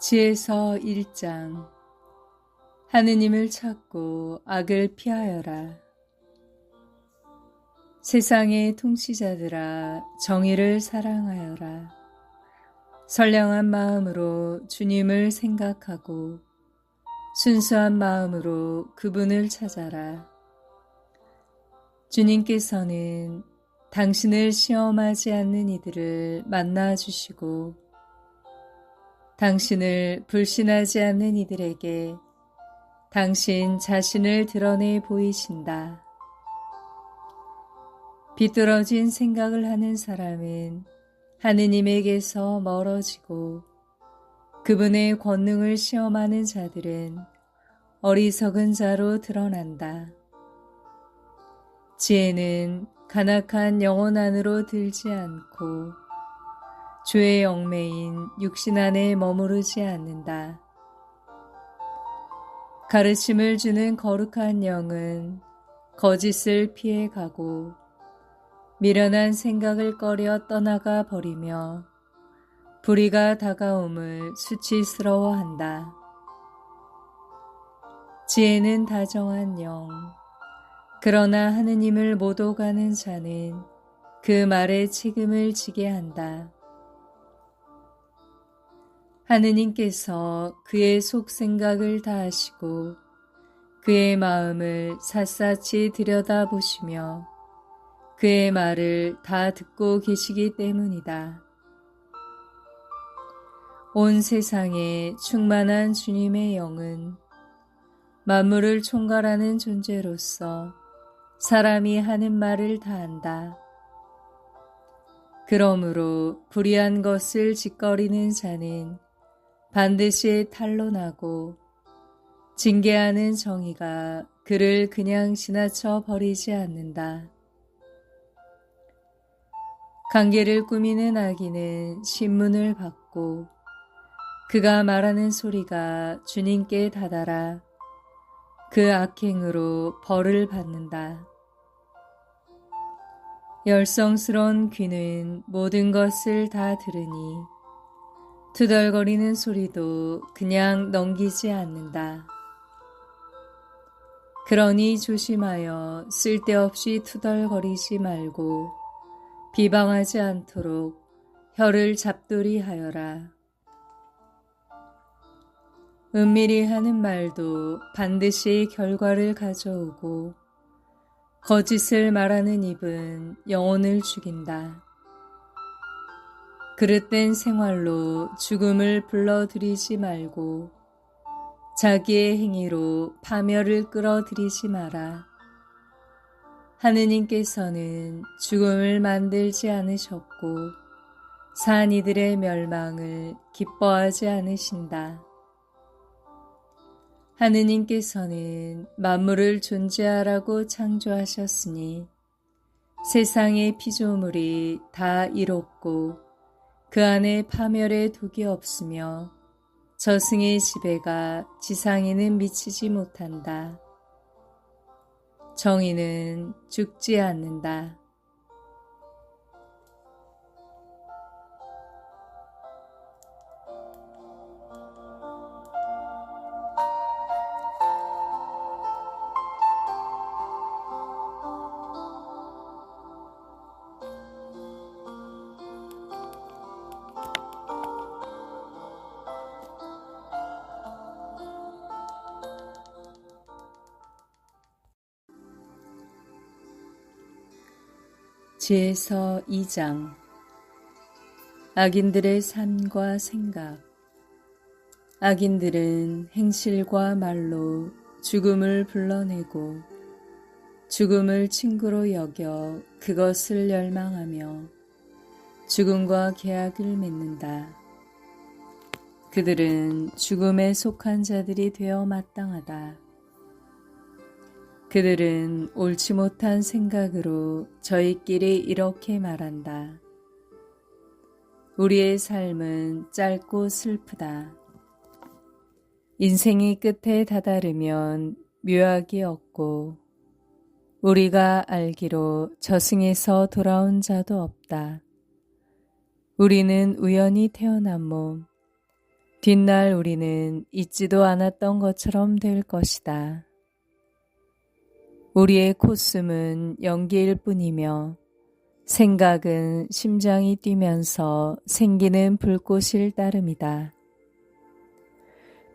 지에서 1장. 하느님을 찾고 악을 피하여라. 세상의 통치자들아, 정의를 사랑하여라. 선량한 마음으로 주님을 생각하고 순수한 마음으로 그분을 찾아라. 주님께서는 당신을 시험하지 않는 이들을 만나 주시고 당신을 불신하지 않는 이들에게 당신 자신을 드러내 보이신다. 비뚤어진 생각을 하는 사람은 하느님에게서 멀어지고 그분의 권능을 시험하는 자들은 어리석은 자로 드러난다. 지혜는 간악한 영혼 안으로 들지 않고 죄의 얽매인 육신 안에 머무르지 않는다. 가르침을 주는 거룩한 영은 거짓을 피해 가고 미련한 생각을 꺼려 떠나가 버리며 불의가 다가옴을 수치스러워한다. 지혜는 다정한 영, 그러나 하느님을 못 오가는 자는 그 말에 책임을 지게 한다. 하느님께서 그의 속생각을 다 아시고 그의 마음을 샅샅이 들여다보시며 그의 말을 다 듣고 계시기 때문이다. 온 세상에 충만한 주님의 영은 만물을 총괄하는 존재로서 사람이 하는 말을 다 안다. 그러므로 불의한 것을 짓거리는 자는 반드시 탄론하고 징계하는 정의가 그를 그냥 지나쳐 버리지 않는다. 관계를 꾸미는 악인은 신문을 받고 그가 말하는 소리가 주님께 다다라 그 악행으로 벌을 받는다. 열성스러운 귀는 모든 것을 다 들으니 투덜거리는 소리도 그냥 넘기지 않는다. 그러니 조심하여 쓸데없이 투덜거리지 말고 비방하지 않도록 혀를 잡돌이 하여라. 은밀히 하는 말도 반드시 결과를 가져오고 거짓을 말하는 입은 영혼을 죽인다. 그릇된 생활로 죽음을 불러들이지 말고 자기의 행위로 파멸을 끌어들이지 마라. 하느님께서는 죽음을 만들지 않으셨고 산 이들의 멸망을 기뻐하지 않으신다. 하느님께서는 만물을 존재하라고 창조하셨으니 세상의 피조물이 다 이롭고 그 안에 파멸의 독이 없으며 저승의 지배가 지상에는 미치지 못한다. 정의는 죽지 않는다. 지에서 2장. 악인들의 삶과 생각. 악인들은 행실과 말로 죽음을 불러내고 죽음을 친구로 여겨 그것을 열망하며 죽음과 계약을 맺는다. 그들은 죽음에 속한 자들이 되어 마땅하다. 그들은 옳지 못한 생각으로 저희끼리 이렇게 말한다. 우리의 삶은 짧고 슬프다. 인생이 끝에 다다르면 묘약이 없고 우리가 알기로 저승에서 돌아온 자도 없다. 우리는 우연히 태어난 몸, 뒷날 우리는 잊지도 않았던 것처럼 될 것이다. 우리의 콧숨은 연기일 뿐이며 생각은 심장이 뛰면서 생기는 불꽃일 따름이다.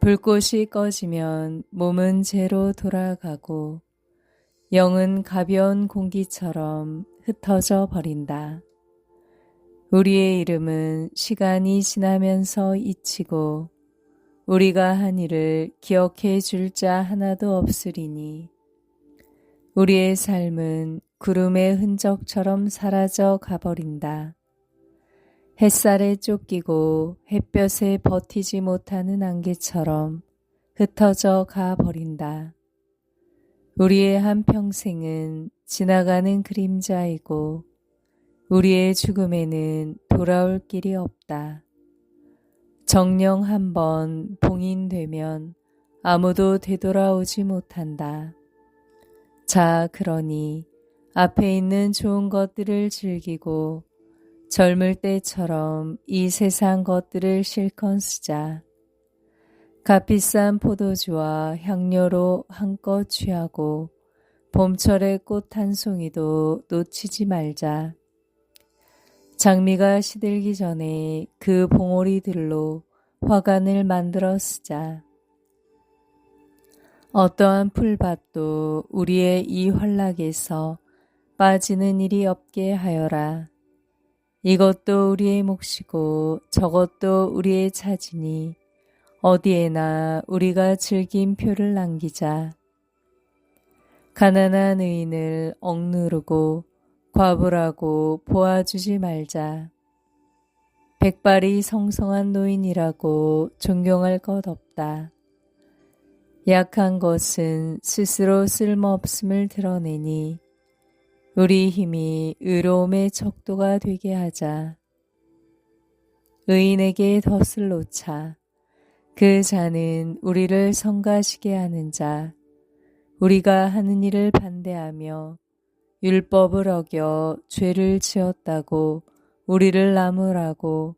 불꽃이 꺼지면 몸은 재로 돌아가고 영은 가벼운 공기처럼 흩어져 버린다. 우리의 이름은 시간이 지나면서 잊히고 우리가 한 일을 기억해 줄 자 하나도 없으리니 우리의 삶은 구름의 흔적처럼 사라져 가버린다. 햇살에 쫓기고 햇볕에 버티지 못하는 안개처럼 흩어져 가버린다. 우리의 한평생은 지나가는 그림자이고 우리의 죽음에는 돌아올 길이 없다. 정령 한번 봉인되면 아무도 되돌아오지 못한다. 자, 그러니 앞에 있는 좋은 것들을 즐기고 젊을 때처럼 이 세상 것들을 실컷 쓰자. 값비싼 포도주와 향료로 한껏 취하고 봄철의 꽃 한 송이도 놓치지 말자. 장미가 시들기 전에 그 봉오리들로 화관을 만들어 쓰자. 어떠한 풀밭도 우리의 이 환락에서 빠지는 일이 없게 하여라. 이것도 우리의 몫이고 저것도 우리의 차지니 어디에나 우리가 즐김표를 남기자. 가난한 의인을 억누르고 과부라고 보아주지 말자. 백발이 성성한 노인이라고 존경할 것 없다. 약한 것은 스스로 쓸모없음을 드러내니 우리 힘이 의로움의 척도가 되게 하자. 의인에게 덫을 놓자. 그 자는 우리를 성가시게 하는 자. 우리가 하는 일을 반대하며 율법을 어겨 죄를 지었다고 우리를 나무라고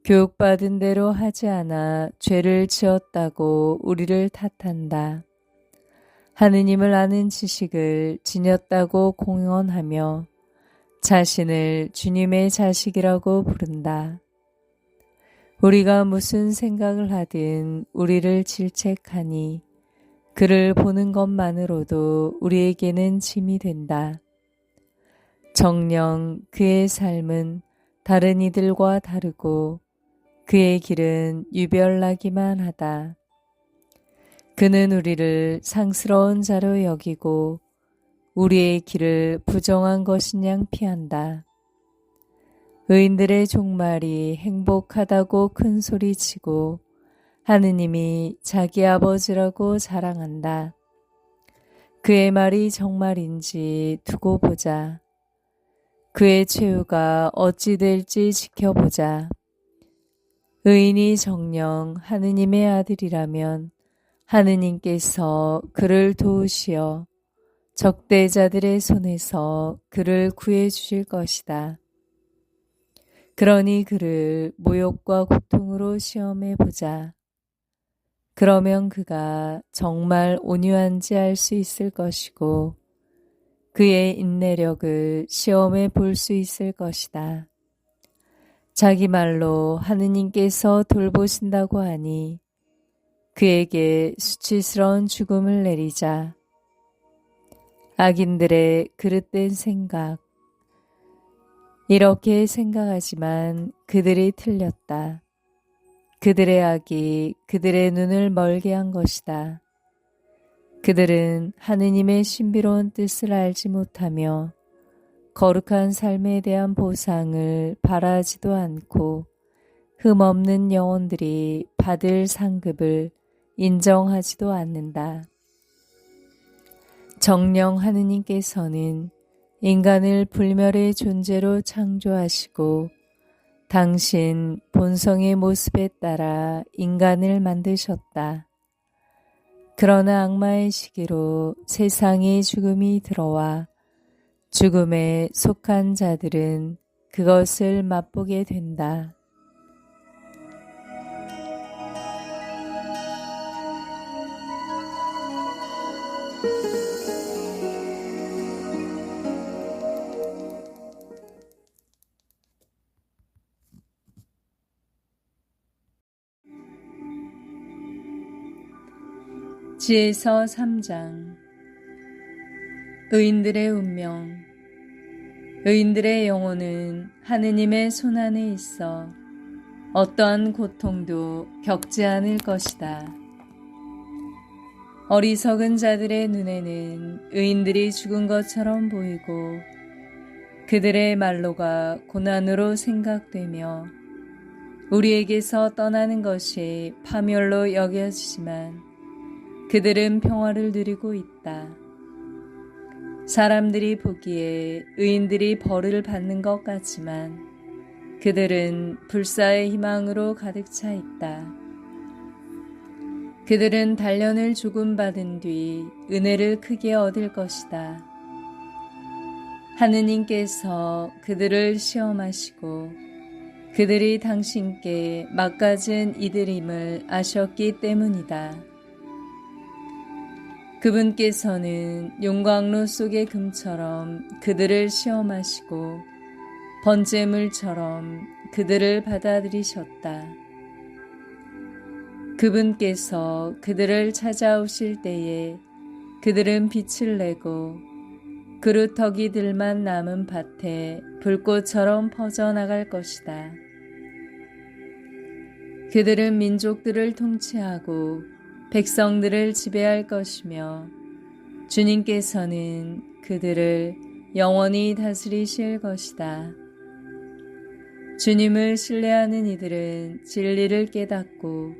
교육받은 대로 하지 않아 죄를 지었다고 우리를 탓한다. 하느님을 아는 지식을 지녔다고 공언하며 자신을 주님의 자식이라고 부른다. 우리가 무슨 생각을 하든 우리를 질책하니 그를 보는 것만으로도 우리에게는 짐이 된다. 정녕 그의 삶은 다른 이들과 다르고 그의 길은 유별나기만 하다. 그는 우리를 상스러운 자로 여기고 우리의 길을 부정한 것인 양 피한다. 의인들의 종말이 행복하다고 큰 소리치고 하느님이 자기 아버지라고 자랑한다. 그의 말이 정말인지 두고 보자. 그의 최후가 어찌 될지 지켜보자. 의인이 정녕 하느님의 아들이라면 하느님께서 그를 도우시어 적대자들의 손에서 그를 구해 주실 것이다. 그러니 그를 모욕과 고통으로 시험해 보자. 그러면 그가 정말 온유한지 알 수 있을 것이고 그의 인내력을 시험해 볼 수 있을 것이다. 자기 말로 하느님께서 돌보신다고 하니 그에게 수치스러운 죽음을 내리자. 악인들의 그릇된 생각. 이렇게 생각하지만 그들이 틀렸다. 그들의 악이 그들의 눈을 멀게 한 것이다. 그들은 하느님의 신비로운 뜻을 알지 못하며 거룩한 삶에 대한 보상을 바라지도 않고 흠없는 영혼들이 받을 상급을 인정하지도 않는다. 정녕 하느님께서는 인간을 불멸의 존재로 창조하시고 당신 본성의 모습에 따라 인간을 만드셨다. 그러나 악마의 시기로 세상에 죽음이 들어와 죽음에 속한 자들은 그것을 맛보게 된다. 지에서 3장. 의인들의 운명. 의인들의 영혼은 하느님의 손안에 있어 어떠한 고통도 겪지 않을 것이다. 어리석은 자들의 눈에는 의인들이 죽은 것처럼 보이고 그들의 말로가 고난으로 생각되며 우리에게서 떠나는 것이 파멸로 여겨지지만 그들은 평화를 누리고 있다. 사람들이 보기에 의인들이 벌을 받는 것 같지만 그들은 불사의 희망으로 가득 차 있다. 그들은 단련을 조금 받은 뒤 은혜를 크게 얻을 것이다. 하느님께서 그들을 시험하시고 그들이 당신께 막가진 이들임을 아셨기 때문이다. 그분께서는 용광로 속의 금처럼 그들을 시험하시고 번제물처럼 그들을 받아들이셨다. 그분께서 그들을 찾아오실 때에 그들은 빛을 내고 그루터기들만 남은 밭에 불꽃처럼 퍼져나갈 것이다. 그들은 민족들을 통치하고 백성들을 지배할 것이며 주님께서는 그들을 영원히 다스리실 것이다. 주님을 신뢰하는 이들은 진리를 깨닫고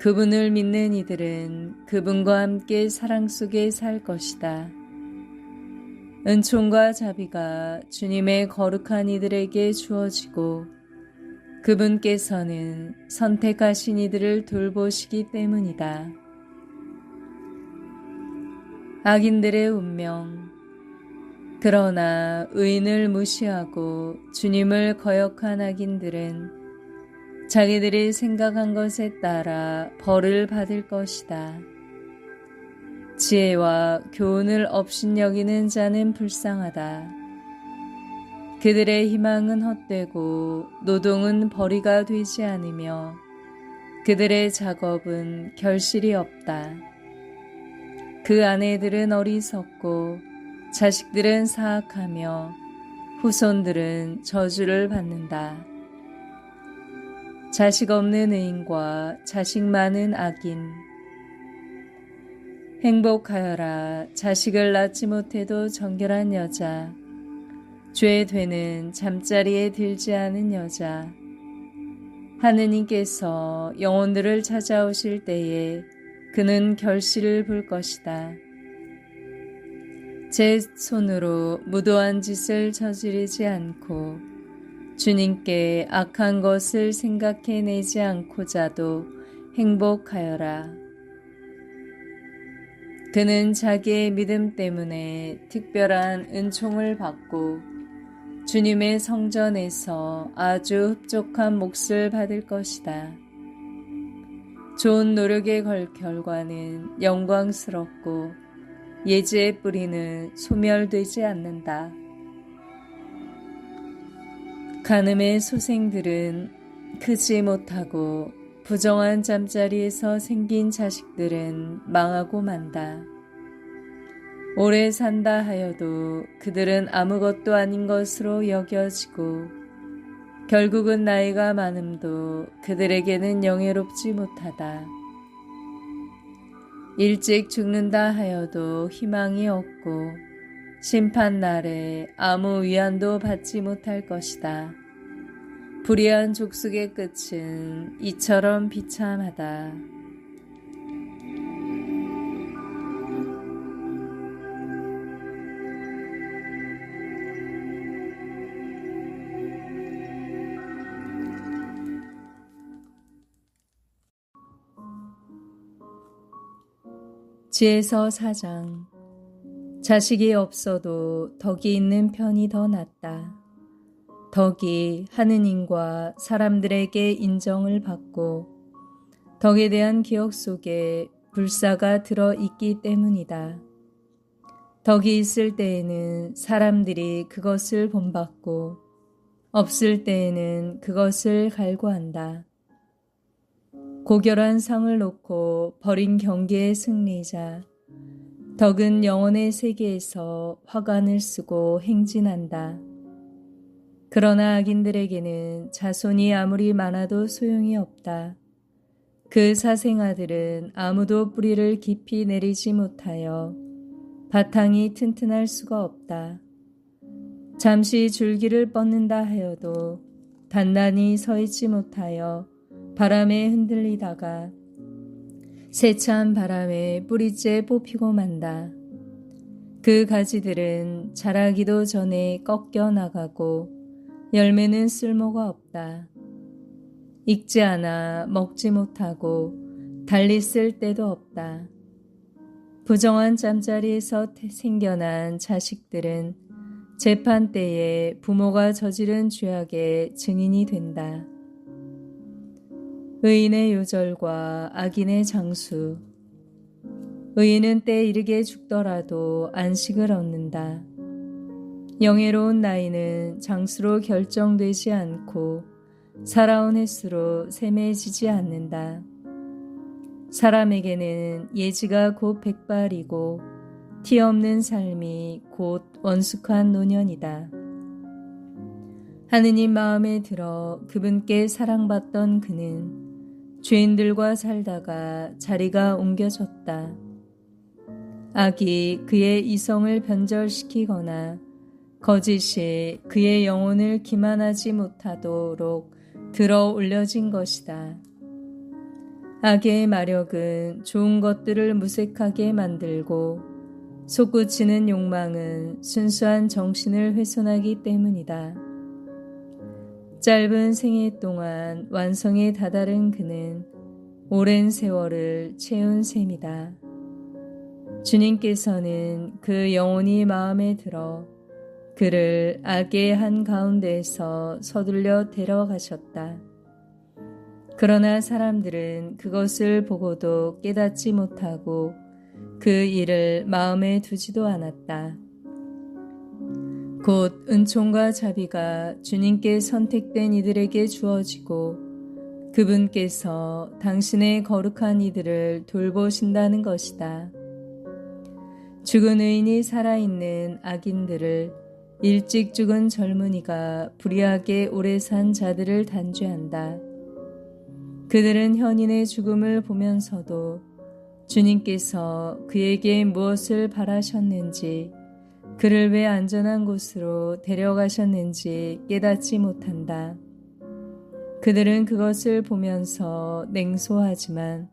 그분을 믿는 이들은 그분과 함께 사랑 속에 살 것이다. 은총과 자비가 주님의 거룩한 이들에게 주어지고 그분께서는 선택하신 이들을 돌보시기 때문이다. 악인들의 운명. 그러나 의인을 무시하고 주님을 거역한 악인들은 자기들이 생각한 것에 따라 벌을 받을 것이다. 지혜와 교훈을 업신여기는 자는 불쌍하다. 그들의 희망은 헛되고 노동은 벌이가 되지 않으며 그들의 작업은 결실이 없다. 그 아내들은 어리석고 자식들은 사악하며 후손들은 저주를 받는다. 자식 없는 의인과 자식 많은 악인. 행복하여라. 자식을 낳지 못해도 정결한 여자. 죄 되는 잠자리에 들지 않은 여자. 하느님께서 영혼들을 찾아오실 때에 그는 결실을 볼 것이다. 제 손으로 무도한 짓을 저지르지 않고 주님께 악한 것을 생각해내지 않고자도 행복하여라. 그는 자기의 믿음 때문에 특별한 은총을 받고 주님의 성전에서 아주 흡족한 몫을 받을 것이다. 좋은 노력의 결과는 영광스럽고 예지의 뿌리는 소멸되지 않는다. 간음의 소생들은 크지 못하고 부정한 잠자리에서 생긴 자식들은 망하고 만다. 오래 산다 하여도 그들은 아무것도 아닌 것으로 여겨지고 결국은 나이가 많음도 그들에게는 영예롭지 못하다. 일찍 죽는다 하여도 희망이 없고 심판날에 아무 위안도 받지 못할 것이다. 불의한 족속의 끝은 이처럼 비참하다. 지에서 4장. 자식이 없어도 덕이 있는 편이 더 낫다. 덕이 하느님과 사람들에게 인정을 받고 덕에 대한 기억 속에 불사가 들어있기 때문이다. 덕이 있을 때에는 사람들이 그것을 본받고 없을 때에는 그것을 갈구한다. 고결한 상을 놓고 벌인 경기의 승리자. 덕은 영혼의 세계에서 화관을 쓰고 행진한다. 그러나 악인들에게는 자손이 아무리 많아도 소용이 없다. 그 사생아들은 아무도 뿌리를 깊이 내리지 못하여 바탕이 튼튼할 수가 없다. 잠시 줄기를 뻗는다 하여도 단단히 서 있지 못하여 바람에 흔들리다가 세찬 바람에 뿌리째 뽑히고 만다. 그 가지들은 자라기도 전에 꺾여 나가고 열매는 쓸모가 없다. 익지 않아 먹지 못하고 달리 쓸 데도 없다. 부정한 짬자리에서 생겨난 자식들은 재판 때에 부모가 저지른 죄악의 증인이 된다. 의인의 요절과 악인의 장수. 의인은 때 이르게 죽더라도 안식을 얻는다. 영예로운 나이는 장수로 결정되지 않고 살아온 횟수로 세매지지 않는다. 사람에게는 예지가 곧 백발이고 티 없는 삶이 곧 원숙한 노년이다. 하느님 마음에 들어 그분께 사랑받던 그는 죄인들과 살다가 자리가 옮겨졌다. 악이 그의 이성을 변절시키거나 거짓이 그의 영혼을 기만하지 못하도록 들어 올려진 것이다. 악의 마력은 좋은 것들을 무색하게 만들고 솟구치는 욕망은 순수한 정신을 훼손하기 때문이다. 짧은 생애 동안 완성에 다다른 그는 오랜 세월을 채운 셈이다. 주님께서는 그 영혼이 마음에 들어 그를 악의 한가운데에서 서둘러 데려가셨다. 그러나 사람들은 그것을 보고도 깨닫지 못하고 그 일을 마음에 두지도 않았다. 곧 은총과 자비가 주님께 선택된 이들에게 주어지고 그분께서 당신의 거룩한 이들을 돌보신다는 것이다. 죽은 의인이 살아있는 악인들을 일찍 죽은 젊은이가 불의하게 오래 산 자들을 단죄한다. 그들은 현인의 죽음을 보면서도 주님께서 그에게 무엇을 바라셨는지, 그를 왜 안전한 곳으로 데려가셨는지 깨닫지 못한다. 그들은 그것을 보면서 냉소하지만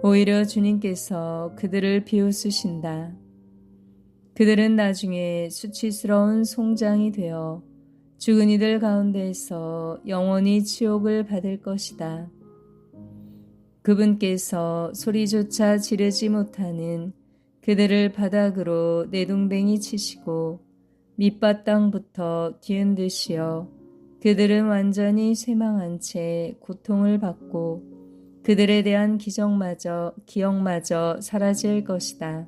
오히려 주님께서 그들을 비웃으신다. 그들은 나중에 수치스러운 송장이 되어 죽은 이들 가운데에서 영원히 치욕을 받을 것이다. 그분께서 소리조차 지르지 못하는 그들을 바닥으로 내동댕이 치시고 밑바닥부터 뒤흔드시어 그들은 완전히 쇠망한 채 고통을 받고 그들에 대한 기억마저 사라질 것이다.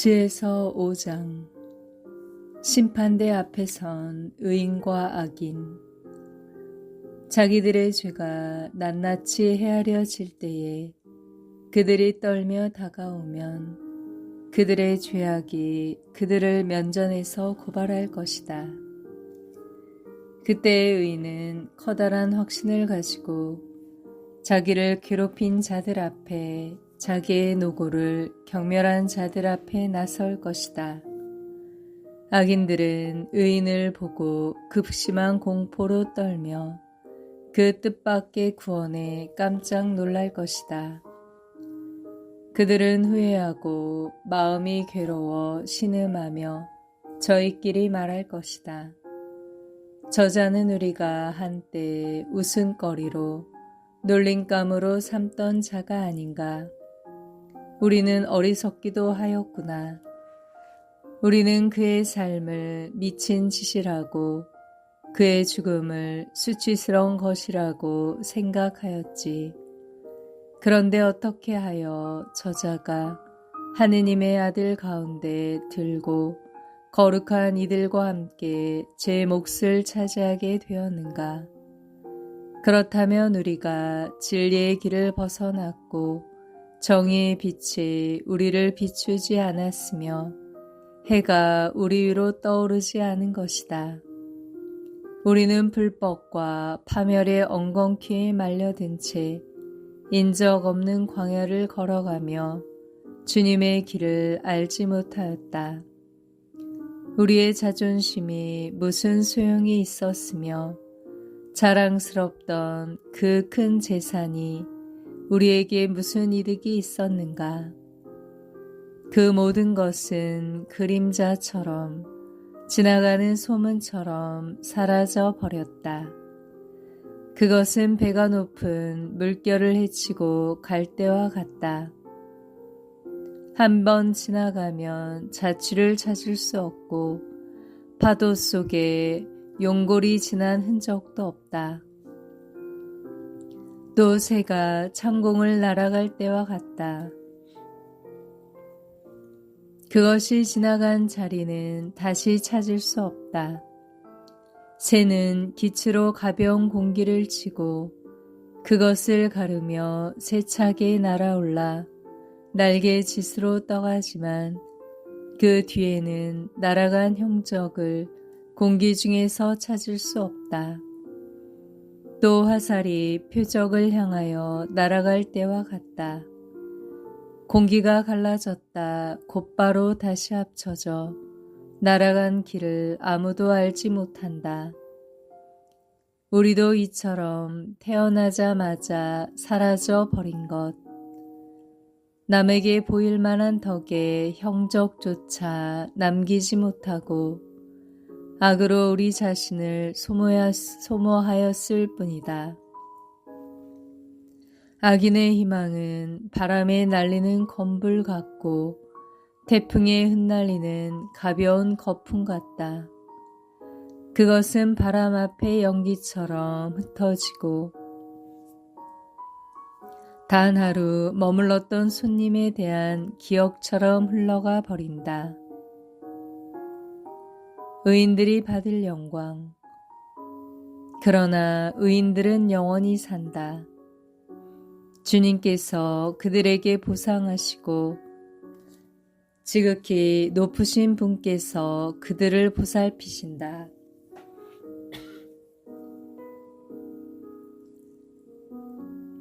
지에서 5장. 심판대 앞에 선 의인과 악인. 자기들의 죄가 낱낱이 헤아려질 때에 그들이 떨며 다가오면 그들의 죄악이 그들을 면전에서 고발할 것이다. 그때의 의인은 커다란 확신을 가지고 자기를 괴롭힌 자들 앞에 자기의 노고를 경멸한 자들 앞에 나설 것이다. 악인들은 의인을 보고 급심한 공포로 떨며 그 뜻밖의 구원에 깜짝 놀랄 것이다. 그들은 후회하고 마음이 괴로워 신음하며 저희끼리 말할 것이다. 저자는 우리가 한때 웃음거리로 놀림감으로 삼던 자가 아닌가. 우리는 어리석기도 하였구나. 우리는 그의 삶을 미친 짓이라고, 그의 죽음을 수치스러운 것이라고 생각하였지. 그런데 어떻게 하여 저자가 하느님의 아들 가운데 들고 거룩한 이들과 함께 제 몫을 차지하게 되었는가? 그렇다면 우리가 진리의 길을 벗어났고 정의의 빛이 우리를 비추지 않았으며 해가 우리 위로 떠오르지 않은 것이다. 우리는 불법과 파멸의 엉겅퀴에 말려든 채 인적 없는 광야를 걸어가며 주님의 길을 알지 못하였다. 우리의 자존심이 무슨 소용이 있었으며 자랑스럽던 그 큰 재산이 우리에게 무슨 이득이 있었는가? 그 모든 것은 그림자처럼 지나가는 소문처럼 사라져 버렸다. 그것은 배가 높은 물결을 헤치고 갈 때와 같다. 한 번 지나가면 자취를 찾을 수 없고 파도 속에 용골이 지난 흔적도 없다. 또 새가 창공을 날아갈 때와 같다. 그것이 지나간 자리는 다시 찾을 수 없다. 새는 기치로 가벼운 공기를 치고 그것을 가르며 세차게 날아올라 날개짓으로 떠가지만 그 뒤에는 날아간 흔적을 공기 중에서 찾을 수 없다. 또 화살이 표적을 향하여 날아갈 때와 같다. 공기가 갈라졌다 곧바로 다시 합쳐져 날아간 길을 아무도 알지 못한다. 우리도 이처럼 태어나자마자 사라져 버린 것, 남에게 보일 만한 덕의 형적조차 남기지 못하고 악으로 우리 자신을 소모하였을 뿐이다. 악인의 희망은 바람에 날리는 건불 같고 태풍에 흩날리는 가벼운 거품 같다. 그것은 바람 앞의 연기처럼 흩어지고 단 하루 머물렀던 손님에 대한 기억처럼 흘러가 버린다. 의인들이 받을 영광. 그러나 의인들은 영원히 산다. 주님께서 그들에게 보상하시고 지극히 높으신 분께서 그들을 보살피신다.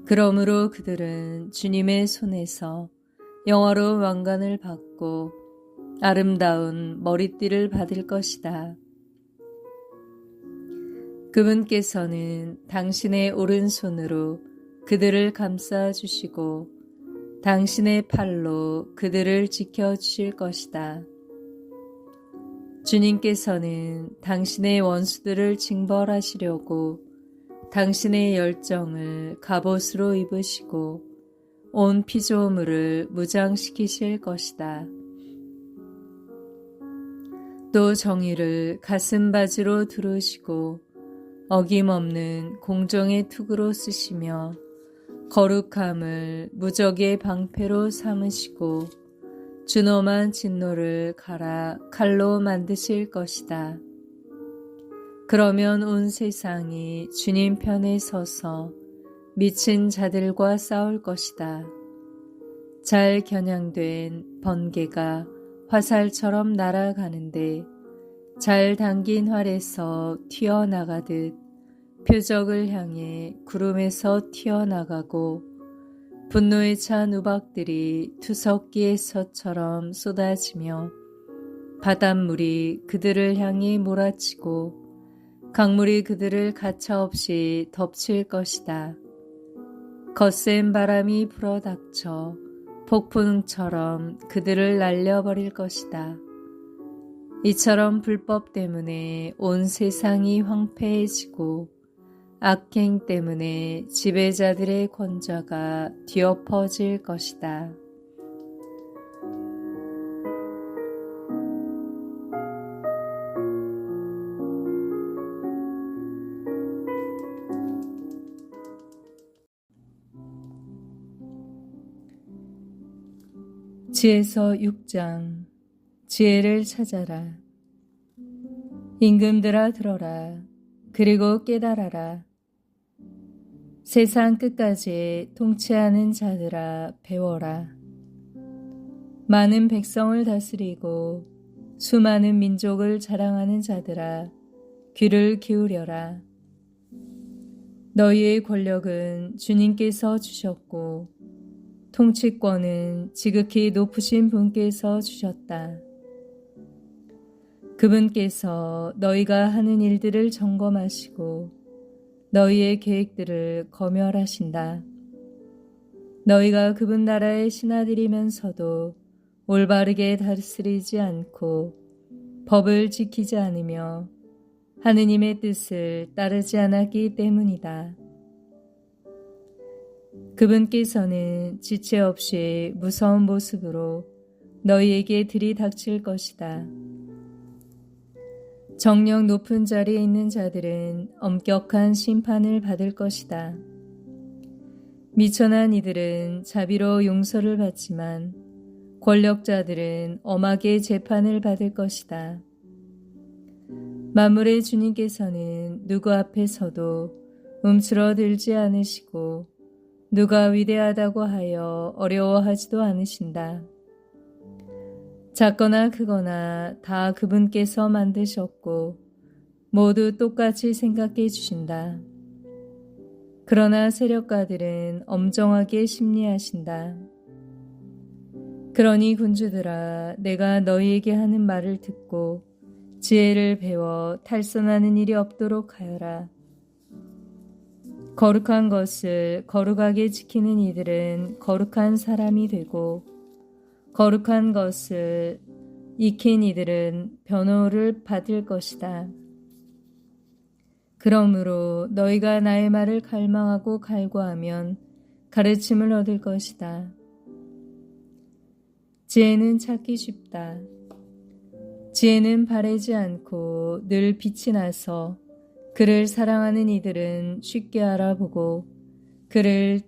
그러므로 그들은 주님의 손에서 영화로운 왕관을 받고 아름다운 머리띠를 받을 것이다. 그분께서는 당신의 오른손으로 그들을 감싸 주시고 당신의 팔로 그들을 지켜주실 것이다. 주님께서는 당신의 원수들을 징벌하시려고 당신의 열정을 갑옷으로 입으시고 온 피조물을 무장시키실 것이다. 또 정의를 가슴바지로 두르시고 어김없는 공정의 투구로 쓰시며 거룩함을 무적의 방패로 삼으시고 준엄한 진노를 갈아 칼로 만드실 것이다. 그러면 온 세상이 주님 편에 서서 미친 자들과 싸울 것이다. 잘 겨냥된 번개가 화살처럼 날아가는데 잘 당긴 활에서 튀어나가듯 표적을 향해 구름에서 튀어나가고 분노에 찬 우박들이 투석기에서처럼 쏟아지며 바닷물이 그들을 향해 몰아치고 강물이 그들을 가차없이 덮칠 것이다. 거센 바람이 불어닥쳐 폭풍처럼 그들을 날려버릴 것이다. 이처럼 불법 때문에 온 세상이 황폐해지고 악행 때문에 지배자들의 권좌가 뒤엎어질 것이다. 지혜서 6장. 지혜를 찾아라. 임금들아 들어라. 그리고 깨달아라. 세상 끝까지 통치하는 자들아 배워라. 많은 백성을 다스리고 수많은 민족을 자랑하는 자들아 귀를 기울여라. 너희의 권력은 주님께서 주셨고 통치권은 지극히 높으신 분께서 주셨다. 그분께서 너희가 하는 일들을 점검하시고 너희의 계획들을 검열하신다. 너희가 그분 나라의 신하들이면서도 올바르게 다스리지 않고 법을 지키지 않으며 하느님의 뜻을 따르지 않았기 때문이다. 그분께서는 지체 없이 무서운 모습으로 너희에게 들이닥칠 것이다. 정령 높은 자리에 있는 자들은 엄격한 심판을 받을 것이다. 미천한 이들은 자비로 용서를 받지만 권력자들은 엄하게 재판을 받을 것이다. 만물의 주님께서는 누구 앞에서도 움츠러들지 않으시고 누가 위대하다고 하여 어려워하지도 않으신다. 작거나 크거나 다 그분께서 만드셨고 모두 똑같이 생각해 주신다. 그러나 세력가들은 엄정하게 심리하신다. 그러니 군주들아, 내가 너희에게 하는 말을 듣고 지혜를 배워 탈선하는 일이 없도록 하여라. 거룩한 것을 거룩하게 지키는 이들은 거룩한 사람이 되고 거룩한 것을 익힌 이들은 변호를 받을 것이다. 그러므로 너희가 나의 말을 갈망하고 갈구하면 가르침을 얻을 것이다. 지혜는 찾기 쉽다. 지혜는 바래지 않고 늘 빛이 나서 그를 사랑하는 이들은 쉽게 알아보고 그를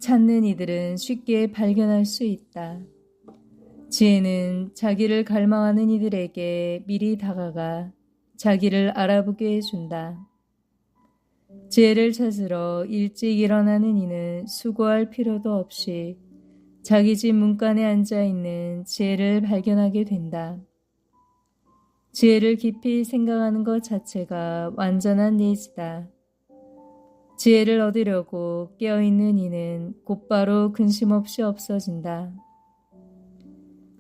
찾는 이들은 쉽게 발견할 수 있다. 지혜는 자기를 갈망하는 이들에게 미리 다가가 자기를 알아보게 해준다. 지혜를 찾으러 일찍 일어나는 이는 수고할 필요도 없이 자기 집 문간에 앉아있는 지혜를 발견하게 된다. 지혜를 깊이 생각하는 것 자체가 완전한 예지다. 지혜를 얻으려고 깨어있는 이는 곧바로 근심 없이 없어진다.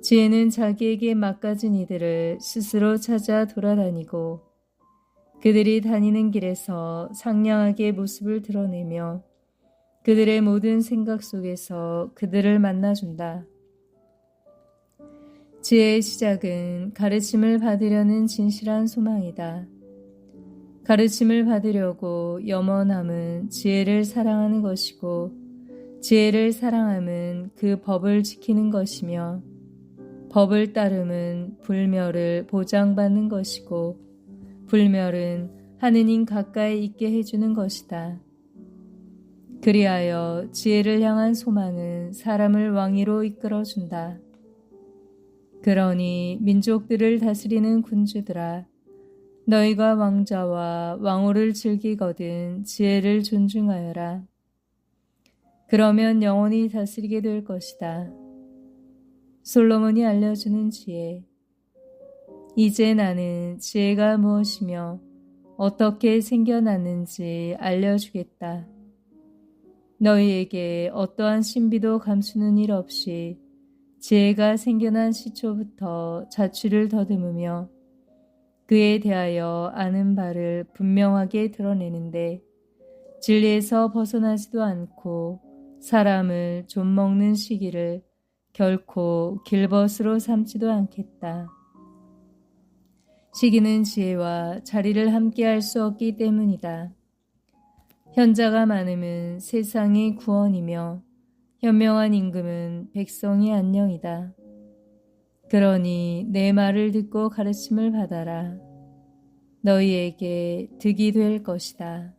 지혜는 자기에게 막가진 이들을 스스로 찾아 돌아다니고 그들이 다니는 길에서 상냥하게 모습을 드러내며 그들의 모든 생각 속에서 그들을 만나준다. 지혜의 시작은 가르침을 받으려는 진실한 소망이다. 가르침을 받으려고 염원함은 지혜를 사랑하는 것이고 지혜를 사랑함은 그 법을 지키는 것이며 법을 따름은 불멸을 보장받는 것이고 불멸은 하느님 가까이 있게 해주는 것이다. 그리하여 지혜를 향한 소망은 사람을 왕위로 이끌어준다. 그러니 민족들을 다스리는 군주들아, 너희가 왕자와 왕후를 즐기거든 지혜를 존중하여라. 그러면 영원히 다스리게 될 것이다. 솔로몬이 알려주는 지혜. 이제 나는 지혜가 무엇이며 어떻게 생겨났는지 알려주겠다. 너희에게 어떠한 신비도 감추는 일 없이 지혜가 생겨난 시초부터 자취를 더듬으며 그에 대하여 아는 바를 분명하게 드러내는데 진리에서 벗어나지도 않고 사람을 좀먹는 시기를 결코 길벗으로 삼지도 않겠다. 시기는 지혜와 자리를 함께 할 수 없기 때문이다. 현자가 많음은 세상의 구원이며 현명한 임금은 백성의 안녕이다. 그러니 내 말을 듣고 가르침을 받아라. 너희에게 득이 될 것이다.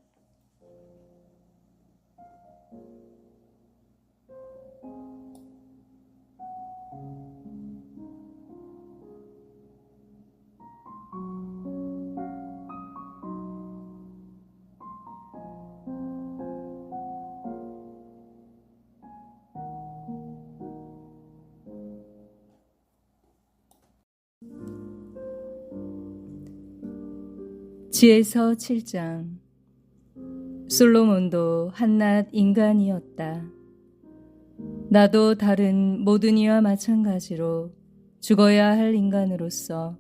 지혜서 7장. 솔로몬도 한낱 인간이었다. 나도 다른 모든 이와 마찬가지로 죽어야 할 인간으로서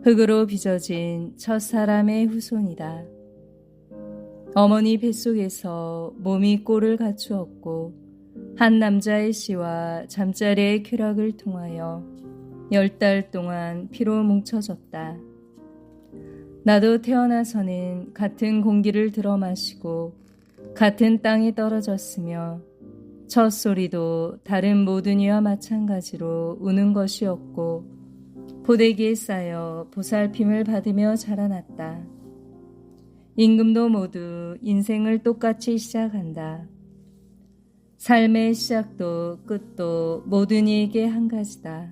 흙으로 빚어진 첫사람의 후손이다. 어머니 뱃속에서 몸이 꼴을 갖추었고 한 남자의 씨와 잠자리의 쾌락을 통하여 10달 동안 피로 뭉쳐졌다. 나도 태어나서는 같은 공기를 들어 마시고 같은 땅에 떨어졌으며 첫 소리도 다른 모든 이와 마찬가지로 우는 것이었고 포대기에 쌓여 보살핌을 받으며 자라났다. 임금도 모두 인생을 똑같이 시작한다. 삶의 시작도 끝도 모든 이에게 한 가지다.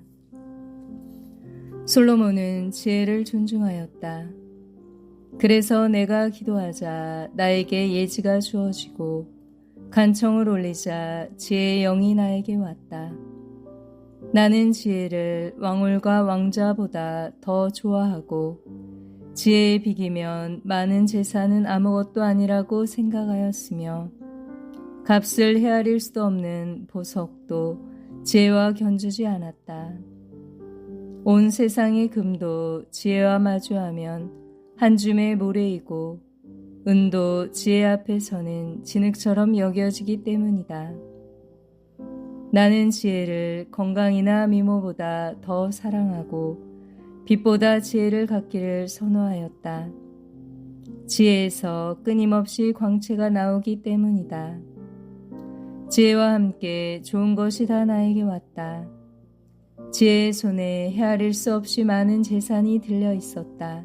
솔로몬은 지혜를 존중하였다. 그래서 내가 기도하자 나에게 예지가 주어지고 간청을 올리자 지혜의 영이 나에게 왔다. 나는 지혜를 왕울과 왕자보다 더 좋아하고 지혜에 비기면 많은 재산은 아무것도 아니라고 생각하였으며 값을 헤아릴 수도 없는 보석도 지혜와 견주지 않았다. 온 세상의 금도 지혜와 마주하면 한 줌의 모래이고 은도 지혜 앞에서는 진흙처럼 여겨지기 때문이다. 나는 지혜를 건강이나 미모보다 더 사랑하고 빛보다 지혜를 갖기를 선호하였다. 지혜에서 끊임없이 광채가 나오기 때문이다. 지혜와 함께 좋은 것이 다 나에게 왔다. 지혜의 손에 헤아릴 수 없이 많은 재산이 들려 있었다.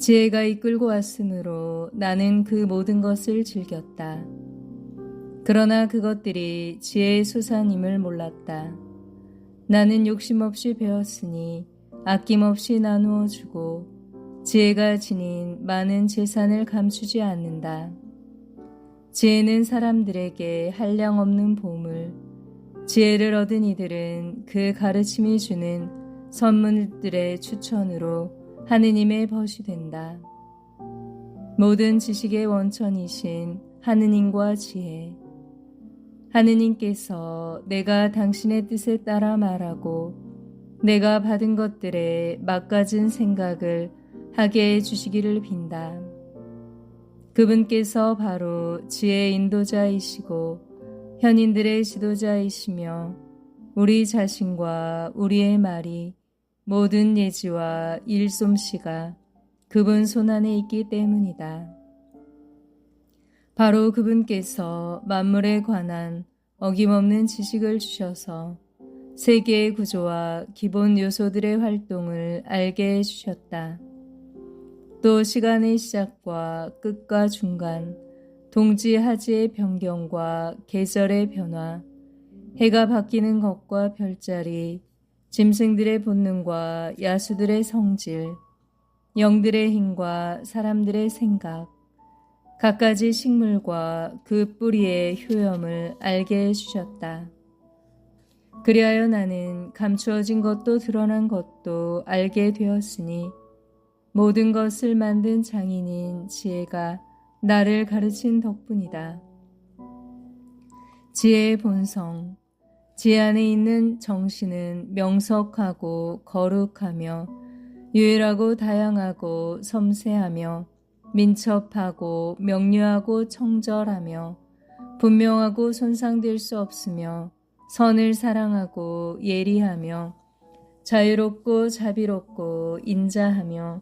지혜가 이끌고 왔으므로 나는 그 모든 것을 즐겼다. 그러나 그것들이 지혜의 소산임을 몰랐다. 나는 욕심없이 배웠으니 아낌없이 나누어 주고 지혜가 지닌 많은 재산을 감추지 않는다. 지혜는 사람들에게 한량없는 보물, 지혜를 얻은 이들은 그 가르침이 주는 선물들의 추천으로 하느님의 벗이 된다. 모든 지식의 원천이신 하느님과 지혜. 하느님께서 내가 당신의 뜻에 따라 말하고 내가 받은 것들에 막가진 생각을 하게 해주시기를 빈다. 그분께서 바로 지혜의 인도자이시고 현인들의 지도자이시며 우리 자신과 우리의 말이 모든 예지와 일솜씨가 그분 손안에 있기 때문이다. 바로 그분께서 만물에 관한 어김없는 지식을 주셔서 세계의 구조와 기본 요소들의 활동을 알게 해주셨다. 또 시간의 시작과 끝과 중간, 동지하지의 변경과 계절의 변화, 해가 바뀌는 것과 별자리, 짐승들의 본능과 야수들의 성질, 영들의 힘과 사람들의 생각, 갖가지 식물과 그 뿌리의 효염을 알게 해주셨다. 그리하여 나는 감추어진 것도 드러난 것도 알게 되었으니 모든 것을 만든 장인인 지혜가 나를 가르친 덕분이다. 지혜의 본성, 지혜 안에 있는 정신은 명석하고 거룩하며 유일하고 다양하고 섬세하며 민첩하고 명료하고 청절하며 분명하고 손상될 수 없으며 선을 사랑하고 예리하며 자유롭고 자비롭고 인자하며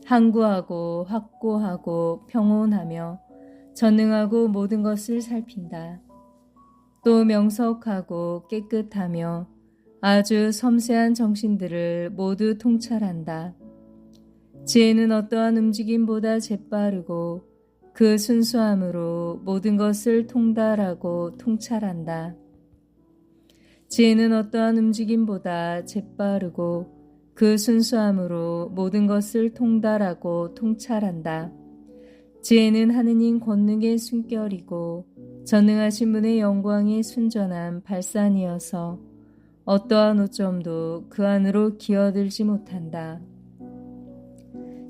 항구하고 확고하고 평온하며 전능하고 모든 것을 살핀다. 또 명석하고 깨끗하며 아주 섬세한 정신들을 모두 통찰한다. 지혜는 어떠한 움직임보다 재빠르고 그 순수함으로 모든 것을 통달하고 통찰한다. 지혜는 어떠한 움직임보다 재빠르고 그 순수함으로 모든 것을 통달하고 통찰한다. 지혜는 하느님 권능의 숨결이고 전능하신 분의 영광의 순전한 발산이어서 어떠한 오점도 그 안으로 기어들지 못한다.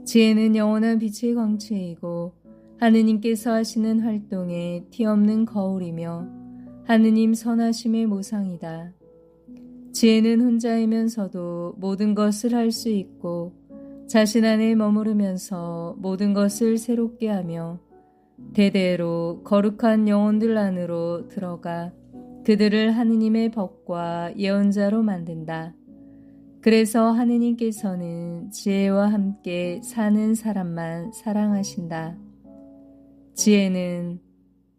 지혜는 영원한 빛의 광채이고 하느님께서 하시는 활동에 티없는 거울이며 하느님 선하심의 모상이다. 지혜는 혼자이면서도 모든 것을 할 수 있고 자신 안에 머무르면서 모든 것을 새롭게 하며 대대로 거룩한 영혼들 안으로 들어가 그들을 하느님의 법과 예언자로 만든다. 그래서 하느님께서는 지혜와 함께 사는 사람만 사랑하신다. 지혜는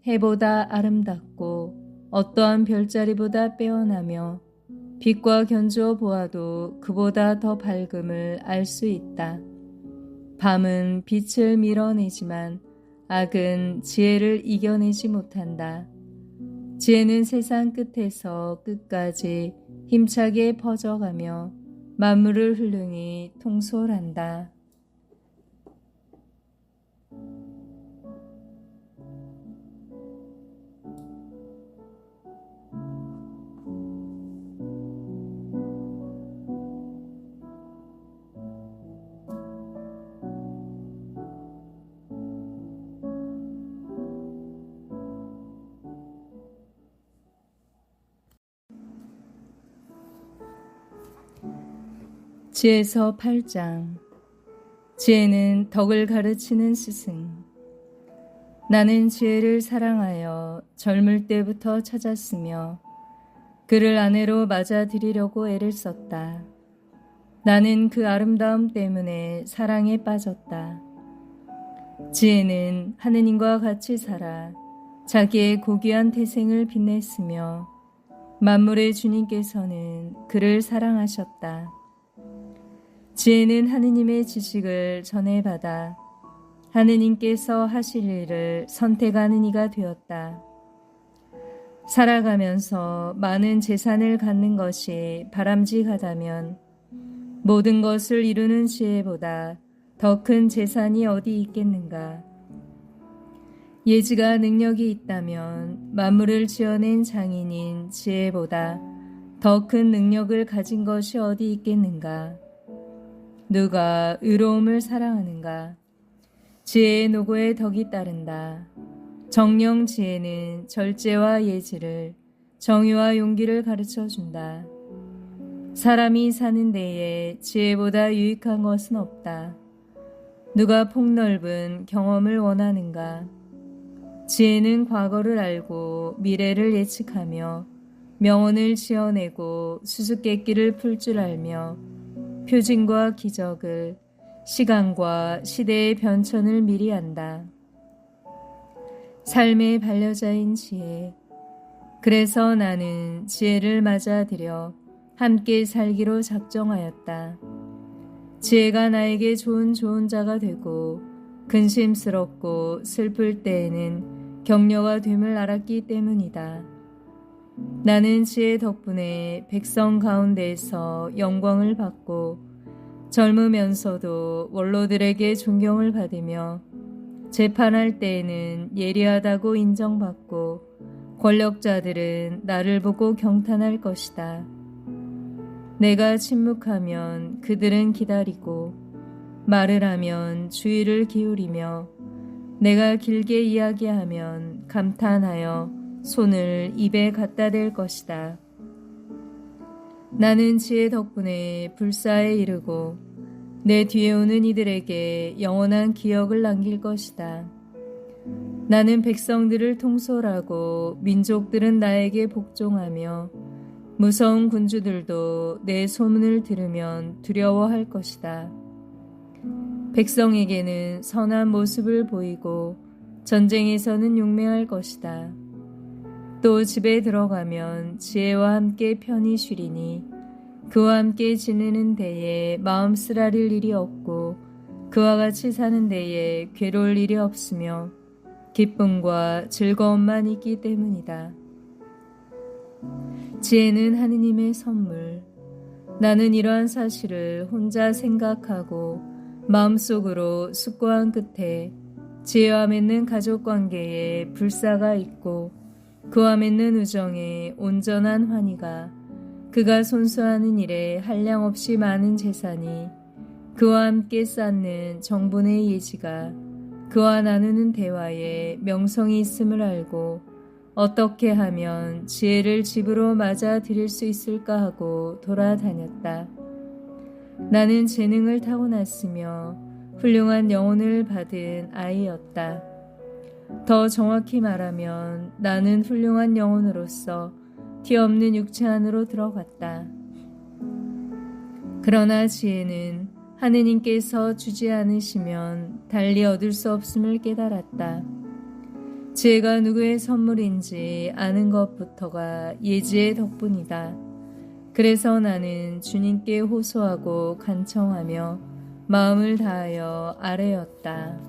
해보다 아름답고 어떠한 별자리보다 빼어나며 빛과 견주어 보아도 그보다 더 밝음을 알 수 있다. 밤은 빛을 밀어내지만 악은 지혜를 이겨내지 못한다. 지혜는 세상 끝에서 끝까지 힘차게 퍼져가며 만물을 훌륭히 통솔한다. 지혜서 8장. 지혜는 덕을 가르치는 스승. 나는 지혜를 사랑하여 젊을 때부터 찾았으며 그를 아내로 맞아들이려고 애를 썼다. 나는 그 아름다움 때문에 사랑에 빠졌다. 지혜는 하느님과 같이 살아 자기의 고귀한 태생을 빛냈으며 만물의 주님께서는 그를 사랑하셨다. 지혜는 하느님의 지식을 전해받아 하느님께서 하실 일을 선택하는 이가 되었다. 살아가면서 많은 재산을 갖는 것이 바람직하다면 모든 것을 이루는 지혜보다 더 큰 재산이 어디 있겠는가? 예지가 능력이 있다면 만물을 지어낸 장인인 지혜보다 더 큰 능력을 가진 것이 어디 있겠는가? 누가 의로움을 사랑하는가? 지혜의 노고에 덕이 따른다. 정령 지혜는 절제와 예지를, 정의와 용기를 가르쳐준다. 사람이 사는 데에 지혜보다 유익한 것은 없다. 누가 폭넓은 경험을 원하는가? 지혜는 과거를 알고 미래를 예측하며 명언을 지어내고 수수께끼를 풀 줄 알며 표징과 기적을, 시간과 시대의 변천을 미리 안다. 삶의 반려자인 지혜. 그래서 나는 지혜를 맞아들여 함께 살기로 작정하였다. 지혜가 나에게 좋은 자가 되고 근심스럽고 슬플 때에는 격려가 됨을 알았기 때문이다. 나는 지혜 덕분에 백성 가운데에서 영광을 받고 젊으면서도 원로들에게 존경을 받으며 재판할 때에는 예리하다고 인정받고 권력자들은 나를 보고 경탄할 것이다. 내가 침묵하면 그들은 기다리고 말을 하면 주의를 기울이며 내가 길게 이야기하면 감탄하여 손을 입에 갖다 댈 것이다. 나는 지혜 덕분에 불사에 이르고 내 뒤에 오는 이들에게 영원한 기억을 남길 것이다. 나는 백성들을 통솔하고 민족들은 나에게 복종하며 무서운 군주들도 내 소문을 들으면 두려워할 것이다. 백성에게는 선한 모습을 보이고 전쟁에서는 용맹할 것이다. 또 집에 들어가면 지혜와 함께 편히 쉬리니 그와 함께 지내는 데에 마음 쓰라릴 일이 없고 그와 같이 사는 데에 괴로울 일이 없으며 기쁨과 즐거움만 있기 때문이다. 지혜는 하느님의 선물. 나는 이러한 사실을 혼자 생각하고 마음속으로 숙고한 끝에 지혜와 맺는 가족관계에 불사가 있고 그와 맺는 우정에 온전한 환희가 그가 손수하는 일에 한량없이 많은 재산이 그와 함께 쌓는 정분의 예지가 그와 나누는 대화에 명성이 있음을 알고 어떻게 하면 지혜를 집으로 맞아 들일 수 있을까 하고 돌아다녔다. 나는 재능을 타고났으며 훌륭한 영혼을 받은 아이였다. 더 정확히 말하면 나는 훌륭한 영혼으로서 티 없는 육체 안으로 들어갔다. 그러나 지혜는 하느님께서 주지 않으시면 달리 얻을 수 없음을 깨달았다. 지혜가 누구의 선물인지 아는 것부터가 예지의 덕분이다. 그래서 나는 주님께 호소하고 간청하며 마음을 다하여 아뢰었다.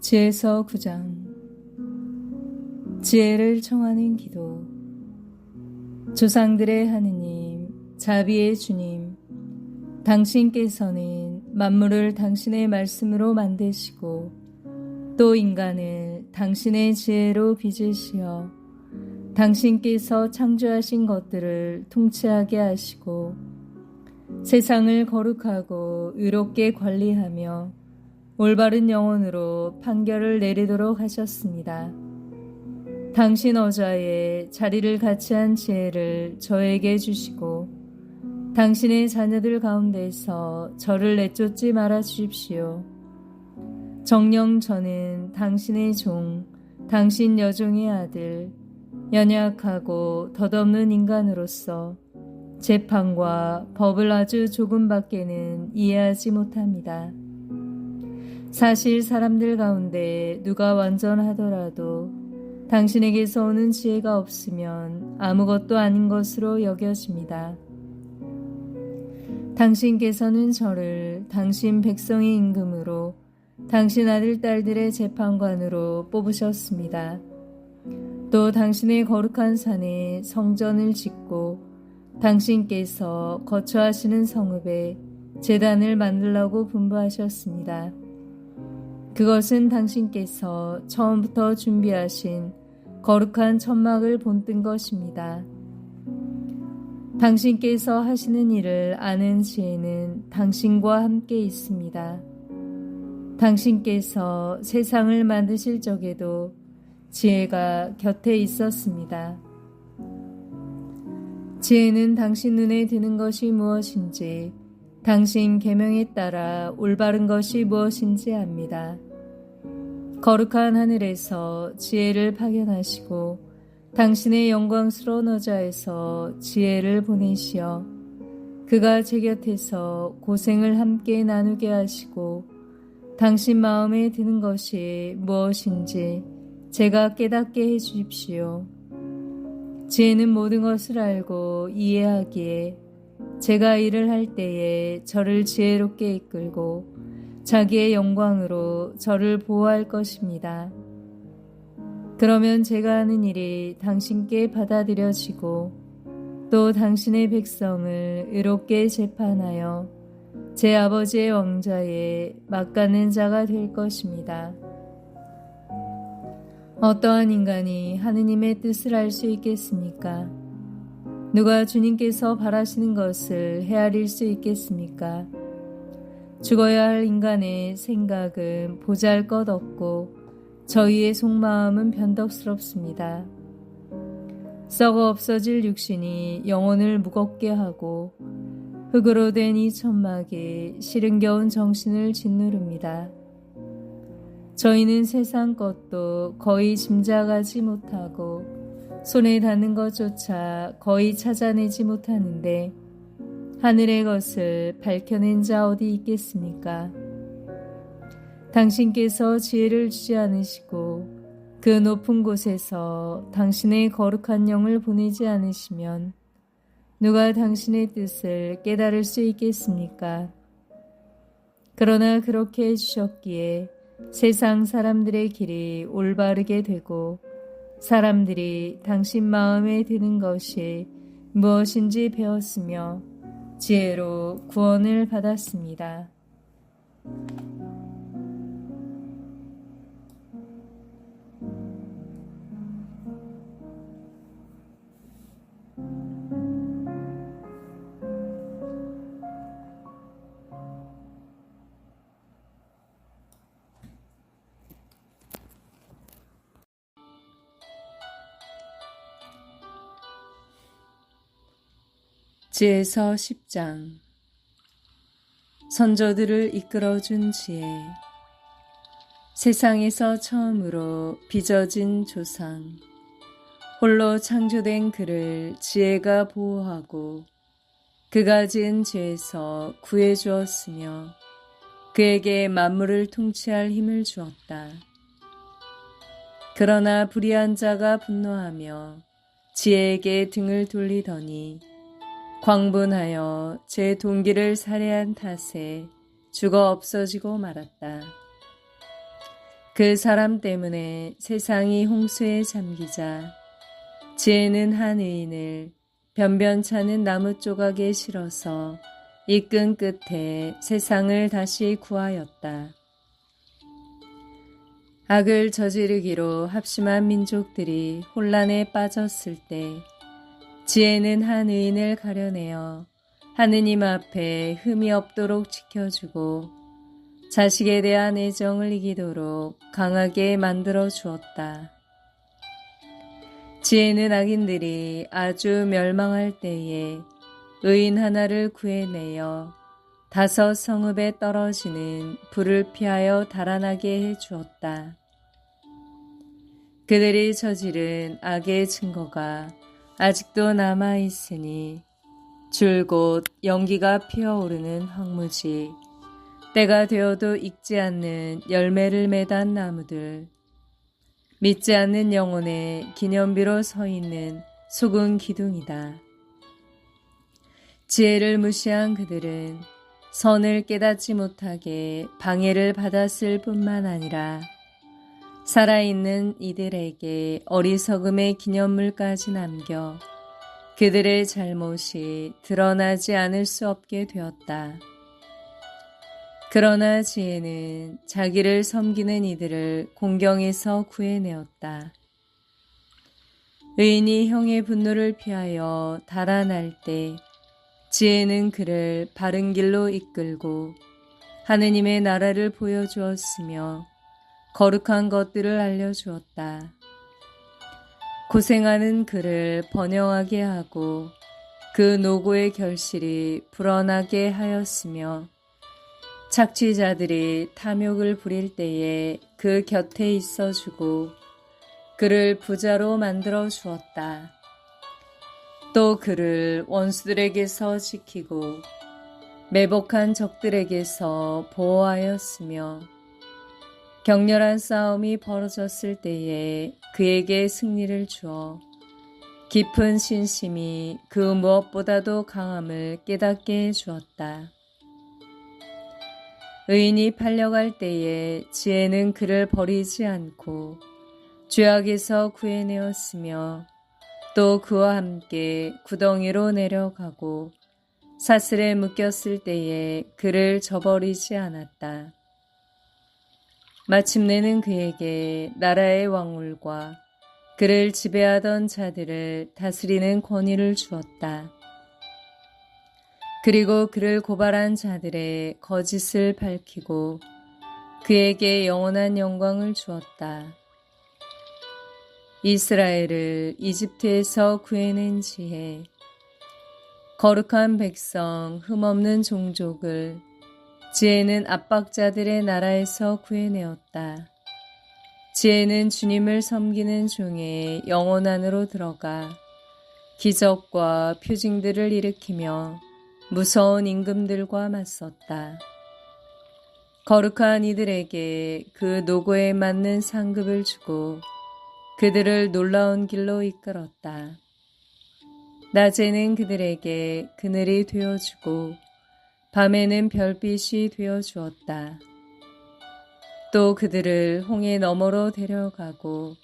지혜서 9장. 지혜를 청하는 기도. 조상들의 하느님, 자비의 주님, 당신께서는 만물을 당신의 말씀으로 만드시고 또 인간을 당신의 지혜로 빚으시어 당신께서 창조하신 것들을 통치하게 하시고 세상을 거룩하고 의롭게 관리하며 올바른 영혼으로 판결을 내리도록 하셨습니다. 당신 어좌에 자리를 같이 한 지혜를 저에게 주시고 당신의 자녀들 가운데서 저를 내쫓지 말아 주십시오. 정녕 저는 당신의 종, 당신 여종의 아들, 연약하고 덧없는 인간으로서 재판과 법을 아주 조금밖에는 이해하지 못합니다. 사실 사람들 가운데 누가 완전하더라도 당신에게서 오는 지혜가 없으면 아무것도 아닌 것으로 여겨집니다. 당신께서는 저를 당신 백성의 임금으로 당신 아들 딸들의 재판관으로 뽑으셨습니다. 또 당신의 거룩한 산에 성전을 짓고 당신께서 거처하시는 성읍에 제단을 만들라고 분부하셨습니다. 그것은 당신께서 처음부터 준비하신 거룩한 천막을 본뜬 것입니다. 당신께서 하시는 일을 아는 지혜는 당신과 함께 있습니다. 당신께서 세상을 만드실 적에도 지혜가 곁에 있었습니다. 지혜는 당신 눈에 드는 것이 무엇인지, 당신 계명에 따라 올바른 것이 무엇인지 압니다. 거룩한 하늘에서 지혜를 파견하시고 당신의 영광스러운 어좌에서 지혜를 보내시어 그가 제 곁에서 고생을 함께 나누게 하시고 당신 마음에 드는 것이 무엇인지 제가 깨닫게 해 주십시오. 지혜는 모든 것을 알고 이해하기에 제가 일을 할 때에 저를 지혜롭게 이끌고 자기의 영광으로 저를 보호할 것입니다. 그러면 제가 하는 일이 당신께 받아들여지고 또 당신의 백성을 의롭게 재판하여 제 아버지의 왕좌에 막가는 자가 될 것입니다. 어떠한 인간이 하느님의 뜻을 알 수 있겠습니까? 누가 주님께서 바라시는 것을 헤아릴 수 있겠습니까? 죽어야 할 인간의 생각은 보잘것없고 저희의 속마음은 변덕스럽습니다. 썩어 없어질 육신이 영혼을 무겁게 하고 흙으로 된 이 천막이 시른겨운 정신을 짓누릅니다. 저희는 세상 것도 거의 짐작하지 못하고 손에 닿는 것조차 거의 찾아내지 못하는데 하늘의 것을 밝혀낸 자 어디 있겠습니까? 당신께서 지혜를 주지 않으시고 그 높은 곳에서 당신의 거룩한 영을 보내지 않으시면 누가 당신의 뜻을 깨달을 수 있겠습니까? 그러나 그렇게 해주셨기에 세상 사람들의 길이 올바르게 되고 사람들이 당신 마음에 드는 것이 무엇인지 배웠으며 지혜로 구원을 받았습니다. 지혜서 10장. 선조들을 이끌어준 지혜. 세상에서 처음으로 빚어진 조상. 홀로 창조된 그를 지혜가 보호하고 그가 지은 죄에서 구해 주었으며 그에게 만물을 통치할 힘을 주었다. 그러나 불의한 자가 분노하며 지혜에게 등을 돌리더니 광분하여 제 동기를 살해한 탓에 죽어 없어지고 말았다. 그 사람 때문에 세상이 홍수에 잠기자 지혜는 한 의인을 변변찮은 나무 조각에 실어서 이끈 끝에 세상을 다시 구하였다. 악을 저지르기로 합심한 민족들이 혼란에 빠졌을 때 지혜는 한 의인을 가려내어 하느님 앞에 흠이 없도록 지켜주고 자식에 대한 애정을 이기도록 강하게 만들어 주었다. 지혜는 악인들이 아주 멸망할 때에 의인 하나를 구해내어 5 성읍에 떨어지는 불을 피하여 달아나게 해 주었다. 그들이 저지른 악의 증거가 아직도 남아있으니 줄곧 연기가 피어오르는 황무지, 때가 되어도 익지 않는 열매를 맺은 나무들, 믿지 않는 영혼의 기념비로 서 있는 속은 기둥이다. 지혜를 무시한 그들은 선을 깨닫지 못하게 방해를 받았을 뿐만 아니라 살아있는 이들에게 어리석음의 기념물까지 남겨 그들의 잘못이 드러나지 않을 수 없게 되었다. 그러나 지혜는 자기를 섬기는 이들을 공경에서 구해내었다. 의인이 형의 분노를 피하여 달아날 때 지혜는 그를 바른 길로 이끌고 하느님의 나라를 보여주었으며 거룩한 것들을 알려주었다. 고생하는 그를 번영하게 하고 그 노고의 결실이 불어나게 하였으며 착취자들이 탐욕을 부릴 때에 그 곁에 있어주고 그를 부자로 만들어 주었다. 또 그를 원수들에게서 지키고 매복한 적들에게서 보호하였으며 격렬한 싸움이 벌어졌을 때에 그에게 승리를 주어 깊은 신심이 그 무엇보다도 강함을 깨닫게 해 주었다. 의인이 팔려갈 때에 지혜는 그를 버리지 않고 죄악에서 구해내었으며 또 그와 함께 구덩이로 내려가고 사슬에 묶였을 때에 그를 저버리지 않았다. 마침내는 그에게 나라의 왕울과 그를 지배하던 자들을 다스리는 권위를 주었다. 그리고 그를 고발한 자들의 거짓을 밝히고 그에게 영원한 영광을 주었다. 이스라엘을 이집트에서 구해낸 지혜, 거룩한 백성, 흠없는 종족을 지혜는 압박자들의 나라에서 구해내었다. 지혜는 주님을 섬기는 종의 영혼 안으로 들어가 기적과 표징들을 일으키며 무서운 임금들과 맞섰다. 거룩한 이들에게 그 노고에 맞는 상급을 주고 그들을 놀라운 길로 이끌었다. 낮에는 그들에게 그늘이 되어주고 밤에는 별빛이 되어주었다. 또 그들을 홍해 너머로 데려가고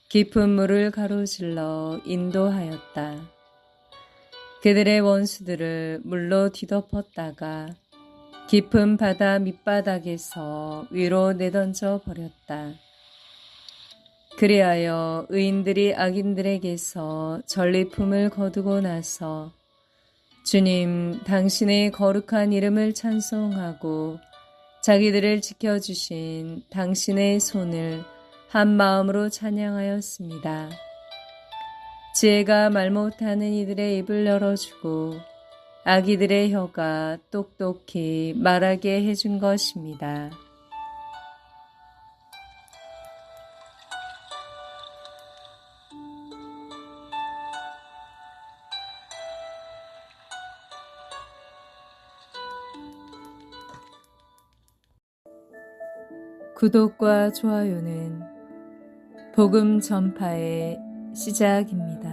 깊은 물을 가로질러 인도하였다. 그들의 원수들을 물로 뒤덮었다가 깊은 바다 밑바닥에서 위로 내던져 버렸다. 그리하여 의인들이 악인들에게서 전리품을 거두고 나서 주님, 당신의 거룩한 이름을 찬송하고 자기들을 지켜주신 당신의 손을 한 마음으로 찬양하였습니다. 지혜가 말 못하는 이들의 입을 열어주고 아기들의 혀가 똑똑히 말하게 해준 것입니다. 구독과 좋아요는 복음 전파의 시작입니다.